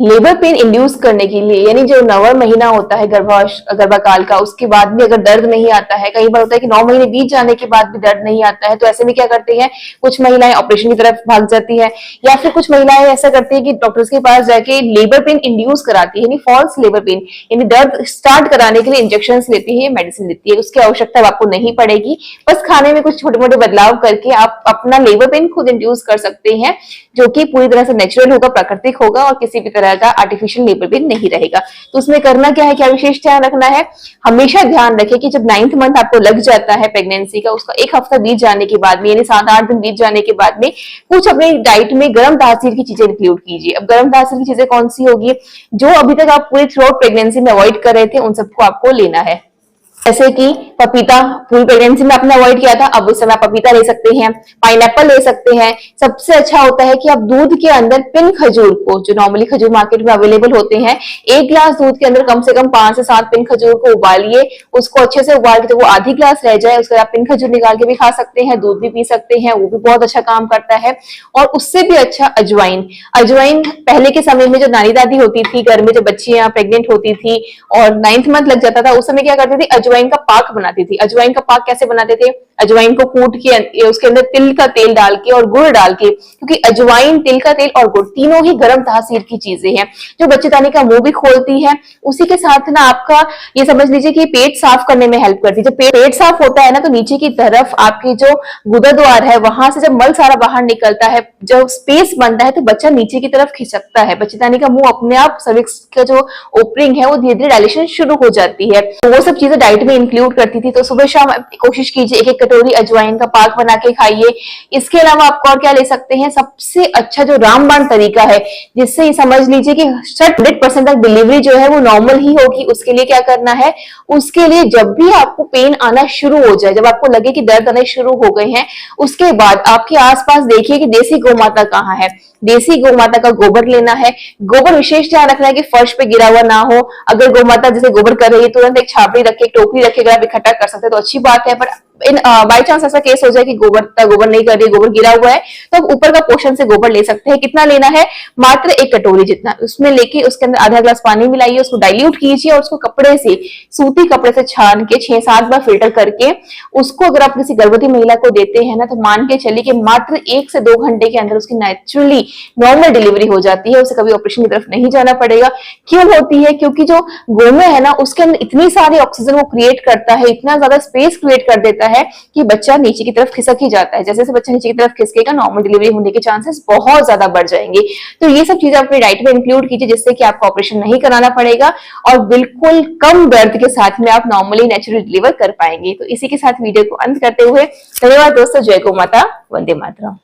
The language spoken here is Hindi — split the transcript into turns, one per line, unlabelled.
लेबर पेन इंड्यूस करने के लिए, यानी जो 9वां महीना होता है गर्भकाल का, उसके बाद भी अगर दर्द नहीं आता है, कई बार होता है कि 9 महीने बीत जाने के बाद भी दर्द नहीं आता है, तो ऐसे में क्या करते हैं, कुछ महिलाएं ऑपरेशन की तरफ भाग जाती है, या फिर कुछ महिलाएं ऐसा करती है कि डॉक्टर्स के पास जाके लेबर पेन इंड्यूस कराती है, यानी फॉल्स लेबर पेन, यानी दर्द स्टार्ट कराने के लिए इंजेक्शन लेती है, मेडिसिन लेती है। उसकी आवश्यकता आपको नहीं पड़ेगी, बस खाने में कुछ छोटे मोटे बदलाव करके आप अपना लेबर पेन खुद इंड्यूस कर सकते हैं, जो कि पूरी तरह से नेचुरल होगा, प्राकृतिक होगा और किसी भी तरह का आर्टिफिशियल लेबर पेन नहीं रहेगा। तो उसमें करना क्या है, क्या विशेष ध्यान रखना है, हमेशा ध्यान रखें कि जब 9th मंथ आपको लग जाता है प्रेगनेंसी का, उसका 1 हफ्ता बीत जाने के बाद में, यानी 7-8 दिन बीत जाने के बाद में, कुछ अपनी डाइट में गर्म तासीर की चीजें इंक्लूड कीजिए। अब गर्म तासीर की चीजें कौन सी होगी, जो अभी तक आप पूरी थ्रू आउट प्रेगनेंसी में अवॉइड कर रहे थे, उन सबको आपको लेना है। जैसे कि पपीता पूरी प्रेगनेंसी में आपने अवॉइड किया था, अब उस समय आप पपीता ले सकते हैं, पाइनएप्पल ले सकते हैं। सबसे अच्छा होता है कि आप दूध के अंदर पिन खजूर को, जो नॉर्मली खजूर मार्केट में अवेलेबल होते हैं, 1 ग्लास दूध के अंदर कम से कम 5 से 7 पिन खजूर को उबालिए, उसको अच्छे से उबाल के जब वो आधी ग्लास रह जाए, उसके बाद आप पिन खजूर निकाल के भी खा सकते हैं, दूध भी पी सकते हैं, वो भी बहुत अच्छा काम करता है। और उससे भी अच्छा अजवाइन, अजवाइन पहले के समय में जो नानी दादी होती थी, घर में जो बच्चियां प्रेग्नेंट होती थी और 9th मंथ लग जाता था, उस समय क्या करती थी, अजवाइन का पाक बनाती थी। अजवाइन का पाक कैसे बनाते थे, अजवाइन को कूट के उसके अंदर तिल का तेल डाल के और गुड़ डाल के, क्योंकि अजवाइन, तिल का तेल और गुड़ तीनों ही गर्म तासीर की चीजें हैं, जो बच्चेदानी का मुंह भी खोलती है। उसी के साथ ना आपका ये समझ लीजिए कि पेट साफ करने में हेल्प करती है। जब पेट साफ होता है ना, तो नीचे की तरफ आपकी जो गुदा द्वार है, वहां से जब मल सारा बाहर निकलता है, जब स्पेस बनता है, तो बच्चा नीचे की तरफ खिसकता है, बच्चेदानी का मुंह अपने आप, सर्विक्स का जो ओपनिंग है वो धीरे धीरे डायलेशन शुरू हो जाती है। तो वो सब चीजें डाइट में इंक्लूड करती थी। तो सुबह शाम कोशिश कीजिए 1-1 कटोरी अजवाइन का पाक बना के खाइए। इसके अलावा आप और क्या ले सकते हैं, सबसे अच्छा जो रामबाण तरीका है, जिससे ये समझ लीजिए कि 100% तक डिलीवरी जो है वो नॉर्मल ही होगी। उसके लिए क्या करना है, उसके लिए जब भी आपको पेन आना शुरू हो जाए, जब आपको लगे कि दर्द आने शुरू हो गए हैं, उसके बाद आपके आसपास देखिए कि देसी गौ माता कहाँ है। देसी गौ माता का गोबर लेना है। गोबर विशेष ध्यान रखना है कि फर्श पे गिरा हुआ ना हो। अगर गौ माता जैसे गोबर कर रही है, तुरंत एक छाबड़ी रखे, एक टोकरी रखे, अगर आप इकट्ठा कर सकते हैं तो अच्छी बात है। पर बाई चांस ऐसा केस हो जाए कि गोबर नहीं कर रही, गोबर गिरा हुआ है, तो आप ऊपर का पोर्शन से गोबर ले सकते हैं। कितना लेना है, मात्र 1 कटोरी जितना, उसमें लेके उसके अंदर आधा ग्लास पानी मिलाइए, उसको डाइल्यूट कीजिए और उसको कपड़े से, सूती कपड़े से छान के 6-7 बार फिल्टर करके उसको अगर आप किसी गर्भवती महिला को देते हैं ना, तो मान के चलिए कि मात्र 1 से 2 घंटे के अंदर उसकी नेचुरली नॉर्मल डिलीवरी हो जाती है। उसे कभी ऑपरेशन की तरफ नहीं जाना पड़ेगा। क्यों होती है, क्योंकि जो गोमे है ना, उसके अंदर इतनी सारी ऑक्सीजन वो क्रिएट करता है, इतना ज्यादा स्पेस क्रिएट कर देता है कि बच्चा नीचे की तरफ खिसक ही जाता है। जैसे जैसे बच्चा नीचे की तरफ खिसकेगा, नॉर्मल डिलीवरी होने के चांसेस बहुत ज्यादा बढ़ जाएंगे। तो ये सब चीजें अपनी डाइट में इंक्लूड कीजिए, जिससे कि आपको ऑपरेशन नहीं कराना पड़ेगा और बिल्कुल कम दर्द के साथ में आप नॉर्मली नेचुरल डिलीवर कर पाएंगे। तो इसी के साथ वीडियो को अंत करते हुए धन्यवाद दोस्तों। जय गौ माता, वंदे मातरम।